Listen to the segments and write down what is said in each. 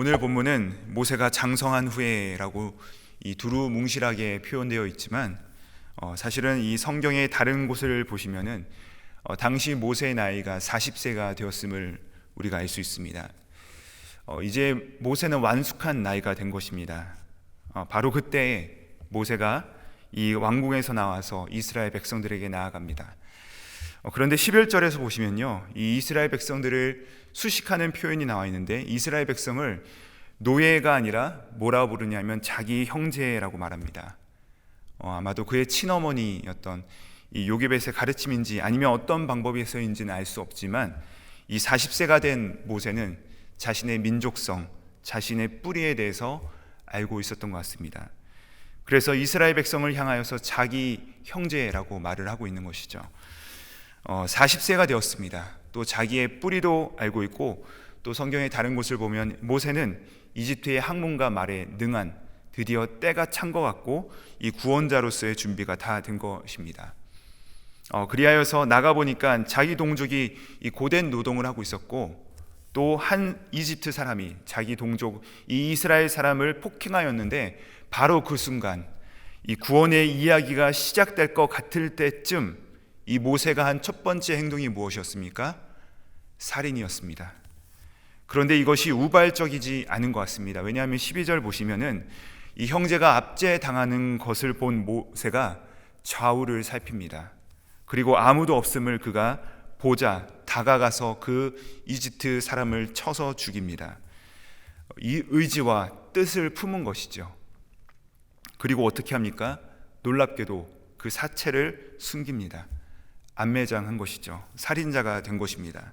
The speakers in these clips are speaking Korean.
오늘 본문은 모세가 장성한 후에라고 이 두루뭉실하게 표현되어 있지만 사실은 이 성경의 다른 곳을 보시면은 당시 모세의 나이가 40세가 되었음을 우리가 알 수 있습니다. 이제 모세는 완숙한 나이가 된 것입니다. 바로 그때 모세가 이 왕궁에서 나와서 이스라엘 백성들에게 나아갑니다. 그런데 11절에서 보시면요, 이 이스라엘 백성들을 수식하는 표현이 나와 있는데 이스라엘 백성을 노예가 아니라 뭐라고 부르냐면 자기 형제라고 말합니다. 아마도 그의 친어머니였던 이 요게벳의 가르침인지 아니면 어떤 방법에서인지는 알 수 없지만 이 40세가 된 모세는 자신의 민족성, 자신의 뿌리에 대해서 알고 있었던 것 같습니다. 그래서 이스라엘 백성을 향하여서 자기 형제라고 말을 하고 있는 것이죠. 40세가 되었습니다. 또 자기의 뿌리도 알고 있고, 또 성경의 다른 곳을 보면 모세는 이집트의 학문과 말에 능한, 드디어 때가 찬 것 같고 이 구원자로서의 준비가 다 된 것입니다. 그리하여서 나가보니까 자기 동족이 이 고된 노동을 하고 있었고, 또 한 이집트 사람이 자기 동족 이 이스라엘 사람을 폭행하였는데, 바로 그 순간 이 구원의 이야기가 시작될 것 같을 때쯤 이 모세가 한 첫 번째 행동이 무엇이었습니까? 살인이었습니다. 그런데 이것이 우발적이지 않은 것 같습니다. 왜냐하면 12절 보시면은 이 형제가 압제당하는 것을 본 모세가 좌우를 살핍니다. 그리고 아무도 없음을 그가 보자 다가가서 그 이집트 사람을 쳐서 죽입니다. 이 의지와 뜻을 품은 것이죠. 그리고 어떻게 합니까? 놀랍게도 그 사체를 숨깁니다. 안매장한 것이죠. 살인자가 된 것입니다.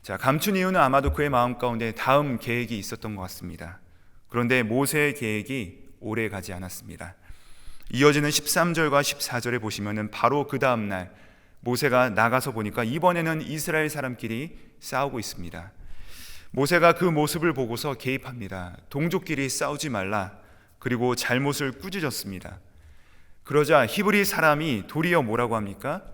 자, 감춘 이유는 아마도 그의 마음 가운데 다음 계획이 있었던 것 같습니다. 그런데 모세의 계획이 오래 가지 않았습니다. 이어지는 13절과 14절에 보시면은 바로 그 다음 날 모세가 나가서 보니까 이번에는 이스라엘 사람끼리 싸우고 있습니다. 모세가 그 모습을 보고서 개입합니다. 동족끼리 싸우지 말라. 그리고 잘못을 꾸짖었습니다. 그러자 히브리 사람이 도리어 뭐라고 합니까?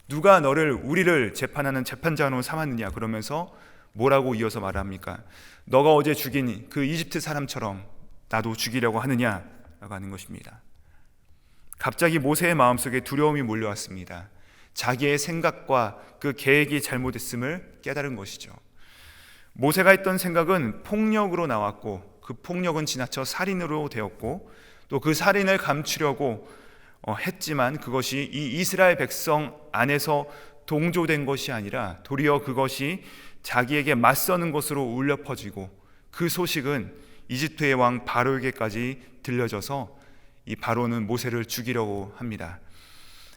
누가 우리를 재판하는 재판장으로 삼았느냐, 그러면서 뭐라고 이어서 말합니까? 너가 어제 죽인 그 이집트 사람처럼 나도 죽이려고 하느냐라고 하는 것입니다. 갑자기 모세의 마음속에 두려움이 몰려왔습니다. 자기의 생각과 그 계획이 잘못했음을 깨달은 것이죠. 모세가 했던 생각은 폭력으로 나왔고, 그 폭력은 지나쳐 살인으로 되었고, 또 그 살인을 감추려고 했지만 그것이 이 이스라엘 백성 안에서 동조된 것이 아니라 도리어 그것이 자기에게 맞서는 것으로 울려 퍼지고, 그 소식은 이집트의 왕 바로에게까지 들려져서 이 바로는 모세를 죽이려고 합니다.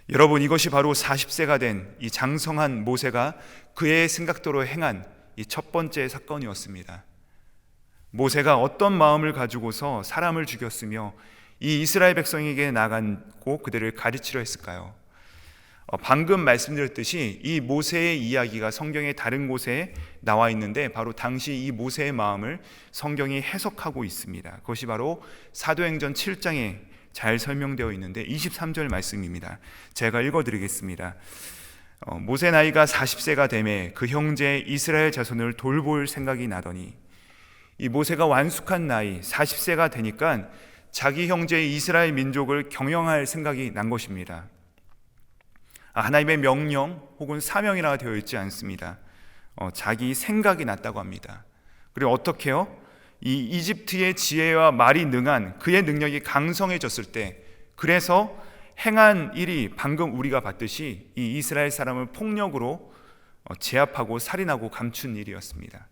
여러분, 이것이 바로 40세가 된 이 장성한 모세가 그의 생각대로 행한 이 첫 번째 사건이었습니다. 모세가 어떤 마음을 가지고서 사람을 죽였으며 이 이스라엘 백성에게 나가고 그들을 가르치려 했을까요? 방금 말씀드렸듯이 이 모세의 이야기가 성경의 다른 곳에 나와 있는데 바로 당시 이 모세의 마음을 성경이 해석하고 있습니다. 그것이 바로 사도행전 7장에 잘 설명되어 있는데 23절 말씀입니다. 제가 읽어드리겠습니다. 모세 나이가 40세가 되매 그 형제 이스라엘 자손을 돌볼 생각이 나더니, 이 모세가 완숙한 나이 40세가 되니까 자기 형제 이스라엘 민족을 경영할 생각이 난 것입니다. 하나님의 명령 혹은 사명이라 되어 있지 않습니다. 자기 생각이 났다고 합니다. 그리고 어떻게 해요? 이 이집트의 지혜와 말이 능한 그의 능력이 강성해졌을 때, 그래서 행한 일이 방금 우리가 봤듯이 이 이스라엘 사람을 폭력으로 제압하고 살인하고 감춘 일이었습니다.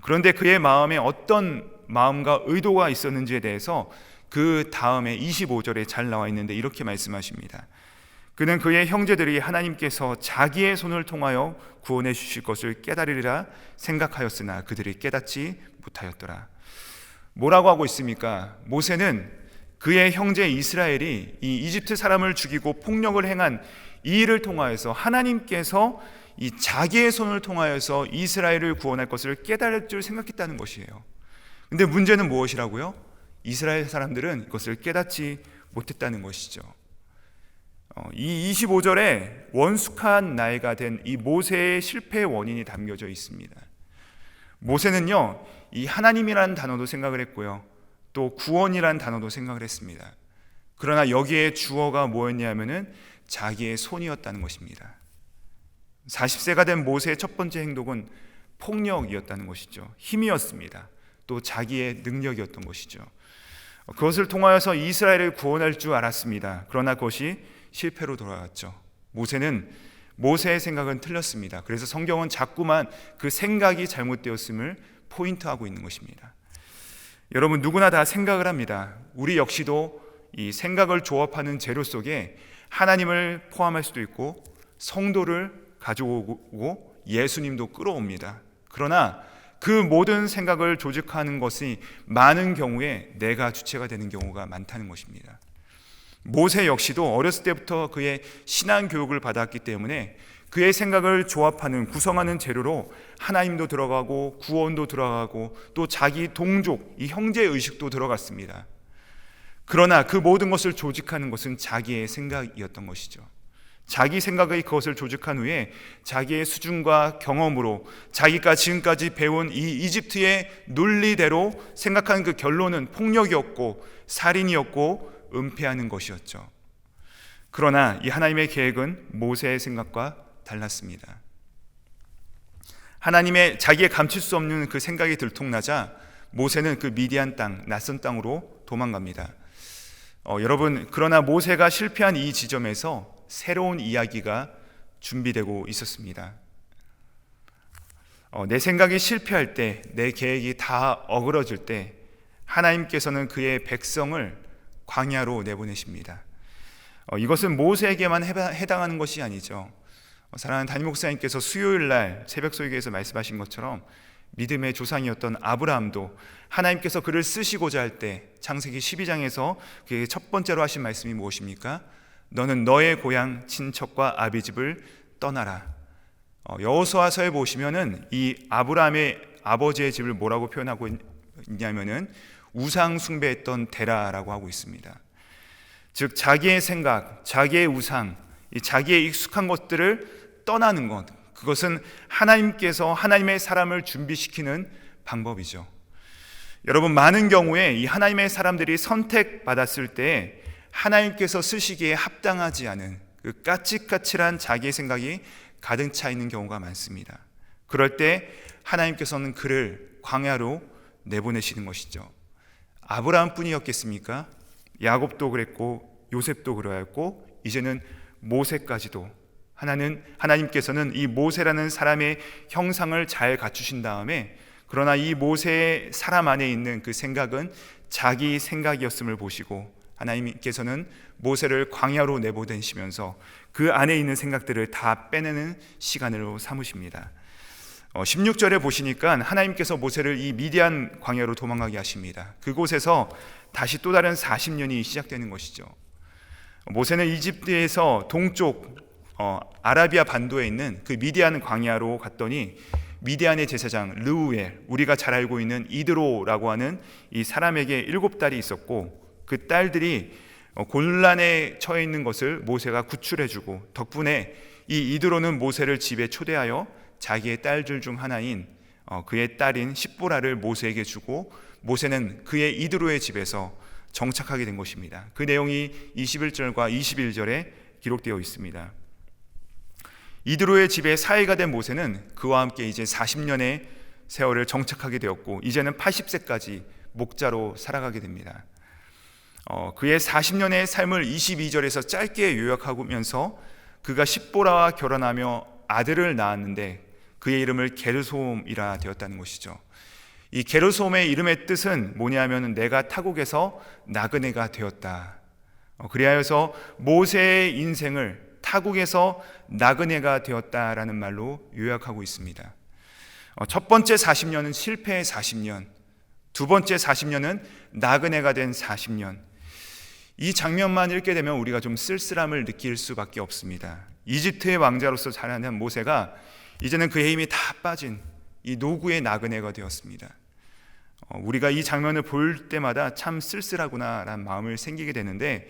그런데 그의 마음에 어떤 마음과 의도가 있었는지에 대해서 그 다음에 25절에 잘 나와 있는데 이렇게 말씀하십니다. 그는 그의 형제들이 하나님께서 자기의 손을 통하여 구원해 주실 것을 깨달으리라 생각하였으나 그들이 깨닫지 못하였더라. 뭐라고 하고 있습니까? 모세는 그의 형제 이스라엘이 이 이집트 사람을 죽이고 폭력을 행한 이 일을 통하여서 하나님께서 이 자기의 손을 통하여서 이스라엘을 구원할 것을 깨달을 줄 생각했다는 것이에요. 근데 문제는 무엇이라고요? 이스라엘 사람들은 이것을 깨닫지 못했다는 것이죠. 이 25절에 원숙한 나이가 된 이 모세의 실패의 원인이 담겨져 있습니다. 모세는요, 이 하나님이라는 단어도 생각을 했고요, 또 구원이라는 단어도 생각을 했습니다. 그러나 여기에 주어가 뭐였냐면은 자기의 손이었다는 것입니다. 40세가 된 모세의 첫 번째 행동은 폭력이었다는 것이죠. 힘이었습니다. 또 자기의 능력이었던 것이죠. 그것을 통하여서 이스라엘을 구원할 줄 알았습니다. 그러나 그것이 실패로 돌아갔죠. 모세의 생각은 틀렸습니다. 그래서 성경은 자꾸만 그 생각이 잘못되었음을 포인트하고 있는 것입니다. 여러분, 누구나 다 생각을 합니다. 우리 역시도 이 생각을 조합하는 재료 속에 하나님을 포함할 수도 있고 성도를 가져오고 예수님도 끌어옵니다. 그러나 그 모든 생각을 조직하는 것이 많은 경우에 내가 주체가 되는 경우가 많다는 것입니다. 모세 역시도 어렸을 때부터 그의 신앙 교육을 받았기 때문에 그의 생각을 조합하는, 구성하는 재료로 하나님도 들어가고 구원도 들어가고 또 자기 동족, 이 형제 의식도 들어갔습니다. 그러나 그 모든 것을 조직하는 것은 자기의 생각이었던 것이죠. 자기 생각의 그것을 조직한 후에 자기의 수준과 경험으로 자기가 지금까지 배운 이 이집트의 논리대로 생각하는 그 결론은 폭력이었고 살인이었고 은폐하는 것이었죠. 그러나 이 하나님의 계획은 모세의 생각과 달랐습니다. 하나님의 자기의 감출 수 없는 그 생각이 들통나자 모세는 그 미디안 땅, 낯선 땅으로 도망갑니다. 여러분, 그러나 모세가 실패한 이 지점에서 새로운 이야기가 준비되고 있었습니다. 내 생각이 실패할 때, 내 계획이 다 어그러질 때 하나님께서는 그의 백성을 광야로 내보내십니다. 이것은 모세에게만 해당하는 것이 아니죠. 사랑하는 담임 목사님께서 수요일 날 새벽 소위교에서 말씀하신 것처럼 믿음의 조상이었던 아브라함도 하나님께서 그를 쓰시고자 할 때 창세기 12장에서 그의 첫 번째로 하신 말씀이 무엇입니까? 너는 너의 고향 친척과 아비집을 떠나라. 여호수아서에 보시면은 이 아브라함의 아버지의 집을 뭐라고 표현하고 있냐면은 우상 숭배했던 데라라고 하고 있습니다. 즉 자기의 생각, 자기의 우상, 자기의 익숙한 것들을 떠나는 것, 그것은 하나님께서 하나님의 사람을 준비시키는 방법이죠. 여러분, 많은 경우에 이 하나님의 사람들이 선택받았을 때 하나님께서 쓰시기에 합당하지 않은 그 까칠까칠한 자기의 생각이 가득 차 있는 경우가 많습니다. 그럴 때 하나님께서는 그를 광야로 내보내시는 것이죠. 아브라함뿐이었겠습니까? 야곱도 그랬고 요셉도 그러했고 이제는 모세까지도 하나님께서는 이 모세라는 사람의 형상을 잘 갖추신 다음에, 그러나 이 모세의 사람 안에 있는 그 생각은 자기 생각이었음을 보시고 하나님께서는 모세를 광야로 내보내시면서 그 안에 있는 생각들을 다 빼내는 시간으로 삼으십니다. 16절에 보시니까 하나님께서 모세를 이 미디안 광야로 도망가게 하십니다. 그곳에서 다시 또 다른 40년이 시작되는 것이죠. 모세는 이집트에서 동쪽 아라비아 반도에 있는 그 미디안 광야로 갔더니 미디안의 제사장 르우엘, 우리가 잘 알고 있는 이드로라고 하는 이 사람에게 7딸이 있었고 그 딸들이 곤란에 처해 있는 것을 모세가 구출해주고, 덕분에 이 이드로는 모세를 집에 초대하여 자기의 딸들 중 하나인 그의 딸인 십보라를 모세에게 주고 모세는 그의 이드로의 집에서 정착하게 된 것입니다. 그 내용이 21절과 21절에 기록되어 있습니다. 이드로의 집에 사이가 된 모세는 그와 함께 이제 40년의 세월을 정착하게 되었고 이제는 80세까지 목자로 살아가게 됩니다. 그의 40년의 삶을 22절에서 짧게 요약하면서 그가 십보라와 결혼하며 아들을 낳았는데 그의 이름을 게르솜이라 되었다는 것이죠. 이 게르솜의 이름의 뜻은 뭐냐면 내가 타국에서 나그네가 되었다. 그리하여서 모세의 인생을 타국에서 나그네가 되었다라는 말로 요약하고 있습니다. 첫 번째 40년은 실패의 40년, 두 번째 40년은 나그네가 된 40년. 이 장면만 읽게 되면 우리가 좀 쓸쓸함을 느낄 수밖에 없습니다. 이집트의 왕자로서 자라난 모세가 이제는 그의 힘이 다 빠진 이 노구의 나그네가 되었습니다. 우리가 이 장면을 볼 때마다 참 쓸쓸하구나라는 마음을 생기게 되는데,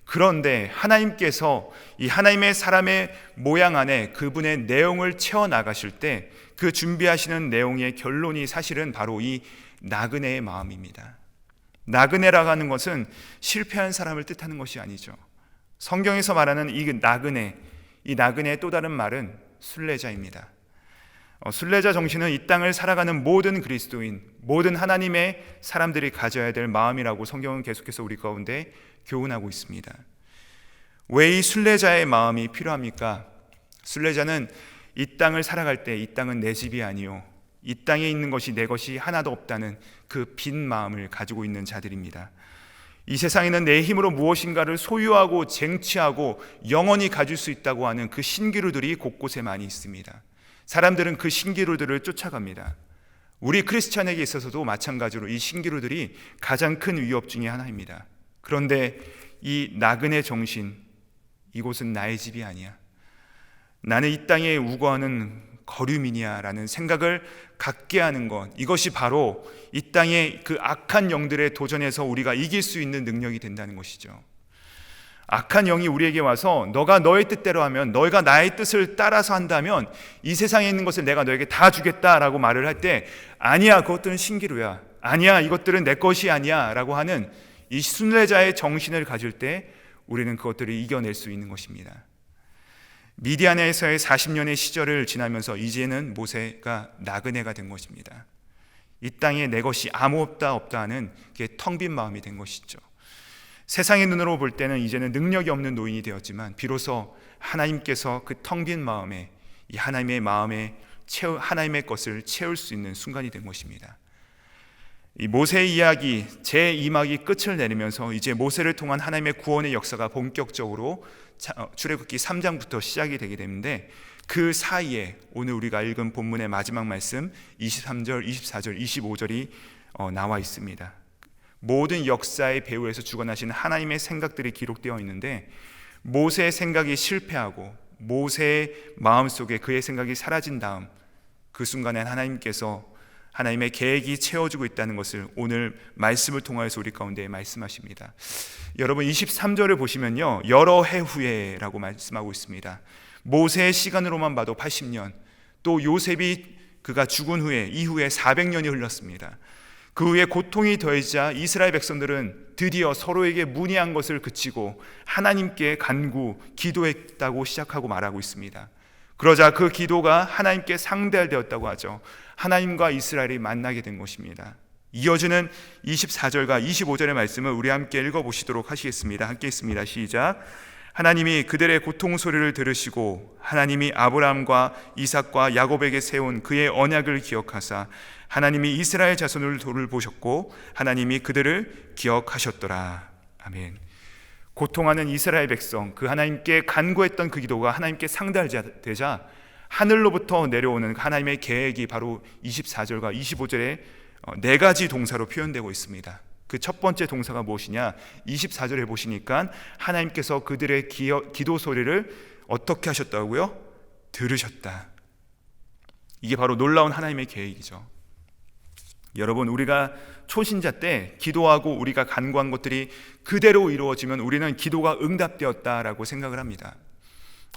그런데 하나님께서 이 하나님의 사람의 모양 안에 그분의 내용을 채워 나가실 때 그 준비하시는 내용의 결론이 사실은 바로 이 나그네의 마음입니다. 나그네라고 하는 것은 실패한 사람을 뜻하는 것이 아니죠. 성경에서 말하는 이 나그네의 또 다른 말은 순례자입니다. 순례자 정신은 이 땅을 살아가는 모든 그리스도인, 모든 하나님의 사람들이 가져야 될 마음이라고 성경은 계속해서 우리 가운데 교훈하고 있습니다. 왜 이 순례자의 마음이 필요합니까? 순례자는 이 땅을 살아갈 때 이 땅은 내 집이 아니요, 이 땅에 있는 것이 내 것이 하나도 없다는 그 빈 마음을 가지고 있는 자들입니다. 이 세상에는 내 힘으로 무엇인가를 소유하고 쟁취하고 영원히 가질 수 있다고 하는 그 신기루들이 곳곳에 많이 있습니다. 사람들은 그 신기루들을 쫓아갑니다. 우리 크리스찬에게 있어서도 마찬가지로 이 신기루들이 가장 큰 위협 중에 하나입니다. 그런데 이 나그네 정신, 이곳은 나의 집이 아니야, 나는 이 땅에 우거하는 거류민이야 라는 생각을 갖게 하는 것, 이것이 바로 이 땅의 그 악한 영들의 도전에서 우리가 이길 수 있는 능력이 된다는 것이죠. 악한 영이 우리에게 와서 너가 너의 뜻대로 하면, 너희가 나의 뜻을 따라서 한다면 이 세상에 있는 것을 내가 너에게 다 주겠다라고 말을 할 때, 아니야, 그것들은 신기루야, 아니야, 이것들은 내 것이 아니야 라고 하는 이 순례자의 정신을 가질 때 우리는 그것들을 이겨낼 수 있는 것입니다. 미디안에서의 40년의 시절을 지나면서 이제는 모세가 나그네가 된 것입니다. 이 땅에 내 것이 아무것도 없다 하는 게 텅 빈 마음이 된 것이죠. 세상의 눈으로 볼 때는 이제는 능력이 없는 노인이 되었지만 비로소 하나님께서 그 텅 빈 마음에, 이 하나님의 마음에 하나님의 것을 채울 수 있는 순간이 된 것입니다. 이 모세의 이야기 제2막이 끝을 내리면서 이제 모세를 통한 하나님의 구원의 역사가 본격적으로 출애굽기 3장부터 시작이 되게 되는데, 그 사이에 오늘 우리가 읽은 본문의 마지막 말씀 23절, 24절, 25절이 나와 있습니다. 모든 역사의 배후에서 주관하시는 하나님의 생각들이 기록되어 있는데, 모세의 생각이 실패하고 모세의 마음속에 그의 생각이 사라진 다음 그 순간에 하나님께서 하나님의 계획이 채워지고 있다는 것을 오늘 말씀을 통하여서 우리 가운데 말씀하십니다. 여러분 23절을 보시면요, 여러 해 후에라고 말씀하고 있습니다. 모세의 시간으로만 봐도 80년, 또 요셉이 그가 죽은 후에 이후에 400년이 흘렀습니다. 그 후에 고통이 더해지자 이스라엘 백성들은 드디어 서로에게 문의한 것을 그치고 하나님께 간구, 기도했다고 시작하고 말하고 있습니다. 그러자 그 기도가 하나님께 상달되었다고 하죠. 하나님과 이스라엘이 만나게 된 것입니다. 이어지는 24절과 25절의 말씀을 우리 함께 읽어보시도록 하시겠습니다. 함께 있습니다. 시작. 하나님이 그들의 고통 소리를 들으시고 하나님이 아브라함과 이삭과 야곱에게 세운 그의 언약을 기억하사 하나님이 이스라엘 자손을 돌보셨고 하나님이 그들을 기억하셨더라. 아멘. 고통하는 이스라엘 백성, 그 하나님께 간구했던 그 기도가 하나님께 상달되자 하늘로부터 내려오는 하나님의 계획이 바로 24절과 25절에 네 가지 동사로 표현되고 있습니다. 그 첫 번째 동사가 무엇이냐? 24절에 보시니까 하나님께서 그들의 기도 소리를 어떻게 하셨다고요? 들으셨다. 이게 바로 놀라운 하나님의 계획이죠. 여러분, 우리가 초신자 때 기도하고 우리가 간구한 것들이 그대로 이루어지면 우리는 기도가 응답되었다라고 생각을 합니다.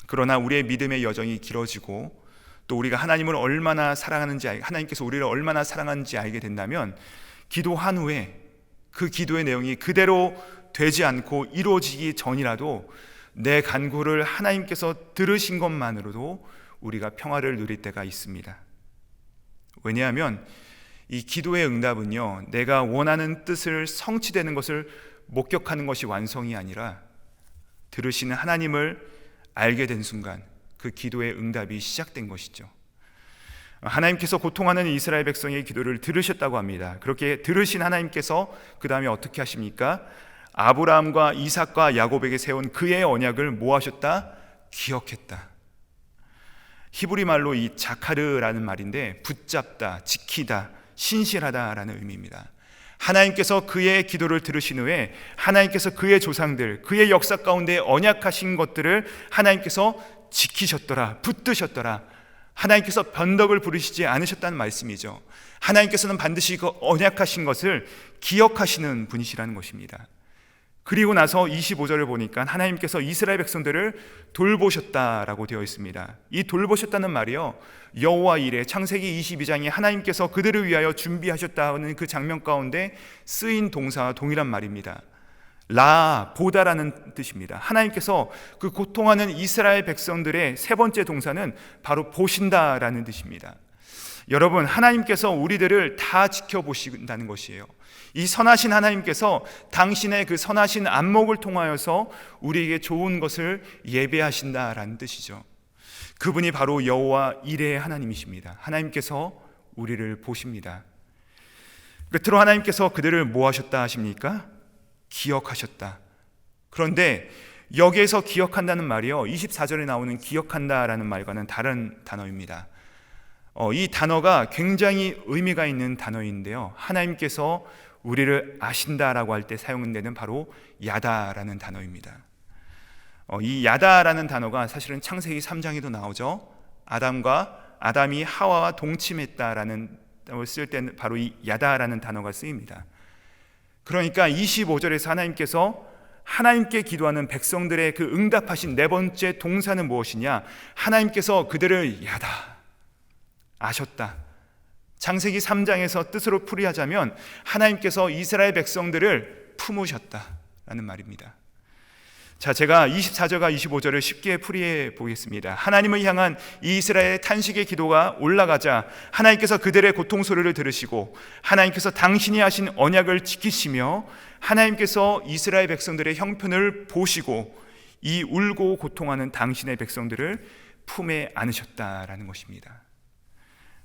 그러나 우리의 믿음의 여정이 길어지고 또 우리가 하나님을 얼마나 사랑하는지, 하나님께서 우리를 얼마나 사랑하는지 알게 된다면 기도한 후에 그 기도의 내용이 그대로 되지 않고 이루어지기 전이라도 내 간구를 하나님께서 들으신 것만으로도 우리가 평화를 누릴 때가 있습니다. 왜냐하면 이 기도의 응답은요, 내가 원하는 뜻을 성취되는 것을 목격하는 것이 완성이 아니라 들으시는 하나님을 알게 된 순간 그 기도의 응답이 시작된 것이죠. 하나님께서 고통하는 이스라엘 백성의 기도를 들으셨다고 합니다. 그렇게 들으신 하나님께서 그 다음에 어떻게 하십니까? 아브라함과 이삭과 야곱에게 세운 그의 언약을 뭐 하셨다? 기억했다. 히브리 말로 이 자카르라는 말인데 붙잡다, 지키다, 신실하다라는 의미입니다. 하나님께서 그의 기도를 들으신 후에 하나님께서 그의 조상들, 그의 역사 가운데 언약하신 것들을 하나님께서 지키셨더라, 붙드셨더라. 하나님께서 변덕을 부리시지 않으셨다는 말씀이죠. 하나님께서는 반드시 그 언약하신 것을 기억하시는 분이시라는 것입니다. 그리고 나서 25절을 보니까 하나님께서 이스라엘 백성들을 돌보셨다라고 되어 있습니다. 이 돌보셨다는 말이요, 여호와 이레 창세기 22장에 하나님께서 그들을 위하여 준비하셨다는 그 장면 가운데 쓰인 동사와 동일한 말입니다. 보다라는 뜻입니다. 하나님께서 그 고통하는 이스라엘 백성들의 세 번째 동사는 바로 보신다라는 뜻입니다. 여러분, 하나님께서 우리들을 다 지켜보신다는 것이에요. 이 선하신 하나님께서 당신의 그 선하신 안목을 통하여서 우리에게 좋은 것을 예배하신다라는 뜻이죠. 그분이 바로 여호와 이레의 하나님이십니다. 하나님께서 우리를 보십니다. 끝으로 하나님께서 그들을 뭐 하셨다 하십니까? 기억하셨다. 그런데 여기에서 기억한다는 말이요, 24절에 나오는 기억한다라는 말과는 다른 단어입니다. 이 단어가 굉장히 의미가 있는 단어인데요, 하나님께서 우리를 아신다라고 할 때 사용되는 바로 야다라는 단어입니다. 이 야다라는 단어가 사실은 창세기 3장에도 나오죠. 아담이 하와와 동침했다라는 단어를 쓸 때는 바로 이 야다라는 단어가 쓰입니다. 그러니까 25절에서 하나님께서 하나님께 기도하는 백성들의 그 응답하신 네 번째 동사는 무엇이냐? 하나님께서 그들을 아셨다. 창세기 3장에서 뜻으로 풀이하자면 하나님께서 이스라엘 백성들을 품으셨다라는 말입니다. 자, 제가 24절과 25절을 쉽게 풀이해 보겠습니다. 하나님을 향한 이스라엘의 탄식의 기도가 올라가자 하나님께서 그들의 고통 소리를 들으시고 하나님께서 당신이 하신 언약을 지키시며 하나님께서 이스라엘 백성들의 형편을 보시고 이 울고 고통하는 당신의 백성들을 품에 안으셨다라는 것입니다.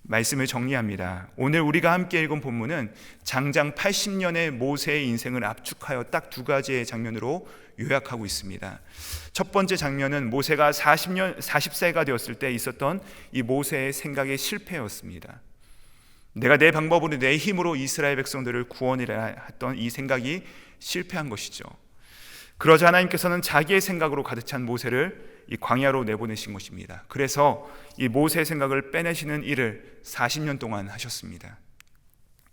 말씀을 정리합니다. 오늘 우리가 함께 읽은 본문은 장장 80년의 모세의 인생을 압축하여 딱 두 가지의 장면으로 요약하고 있습니다. 첫 번째 장면은 모세가 40세가 되었을 때 있었던 이 모세의 생각의 실패였습니다. 내가 내 방법으로 내 힘으로 이스라엘 백성들을 구원이라 했던 이 생각이 실패한 것이죠. 그러자 하나님께서는 자기의 생각으로 가득 찬 모세를 이 광야로 내보내신 것입니다. 그래서 이 모세의 생각을 빼내시는 일을 40년 동안 하셨습니다.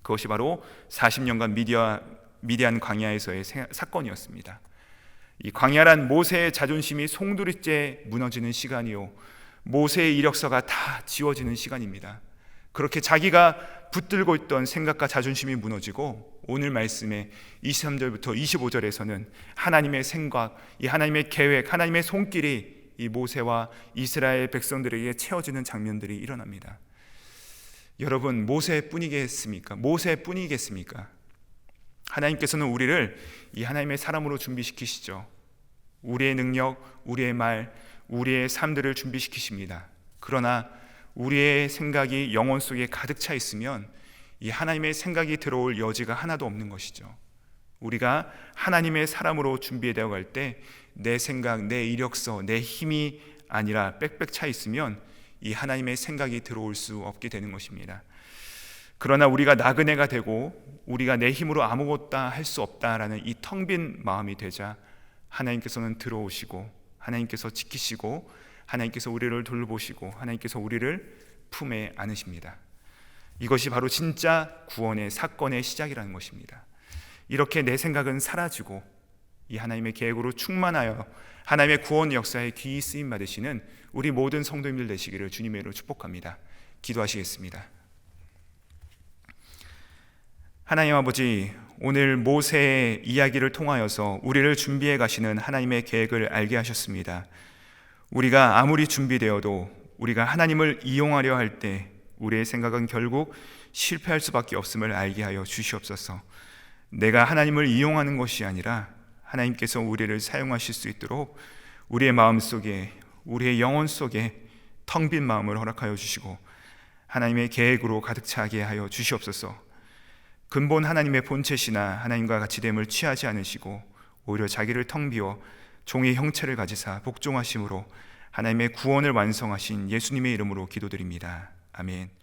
그것이 바로 40년간 미디안 광야에서의 사건이었습니다. 이 광야란 모세의 자존심이 송두리째 무너지는 시간이요, 모세의 이력서가 다 지워지는 시간입니다. 그렇게 자기가 붙들고 있던 생각과 자존심이 무너지고 오늘 말씀의 23절부터 25절에서는 하나님의 생각, 이 하나님의 계획, 하나님의 손길이 이 모세와 이스라엘 백성들에게 채워지는 장면들이 일어납니다. 여러분, 모세뿐이겠습니까? 하나님께서는 우리를 이 하나님의 사람으로 준비시키시죠. 우리의 능력, 우리의 말, 우리의 삶들을 준비시키십니다. 그러나 우리의 생각이 영혼 속에 가득 차 있으면 이 하나님의 생각이 들어올 여지가 하나도 없는 것이죠. 우리가 하나님의 사람으로 준비되어 갈 때 내 생각, 내 이력서, 내 힘이 아니라 빽빽 차 있으면 이 하나님의 생각이 들어올 수 없게 되는 것입니다. 그러나 우리가 나그네가 되고 우리가 내 힘으로 아무것도 할 수 없다라는 이 텅 빈 마음이 되자 하나님께서는 들어오시고 하나님께서 지키시고 하나님께서 우리를 돌보시고 하나님께서 우리를 품에 안으십니다. 이것이 바로 진짜 구원의 사건의 시작이라는 것입니다. 이렇게 내 생각은 사라지고 이 하나님의 계획으로 충만하여 하나님의 구원 역사에 귀히 쓰임 받으시는 우리 모든 성도님들 되시기를 주님의 이름으로 축복합니다. 기도하시겠습니다. 하나님 아버지, 오늘 모세의 이야기를 통하여서 우리를 준비해 가시는 하나님의 계획을 알게 하셨습니다. 우리가 아무리 준비되어도 우리가 하나님을 이용하려 할 때 우리의 생각은 결국 실패할 수밖에 없음을 알게 하여 주시옵소서. 내가 하나님을 이용하는 것이 아니라 하나님께서 우리를 사용하실 수 있도록 우리의 마음 속에, 우리의 영혼 속에 텅 빈 마음을 허락하여 주시고 하나님의 계획으로 가득 차게 하여 주시옵소서. 근본 하나님의 본체시나 하나님과 같이 됨을 취하지 않으시고 오히려 자기를 텅 비워 종의 형체를 가지사 복종하심으로 하나님의 구원을 완성하신 예수님의 이름으로 기도드립니다. 아멘.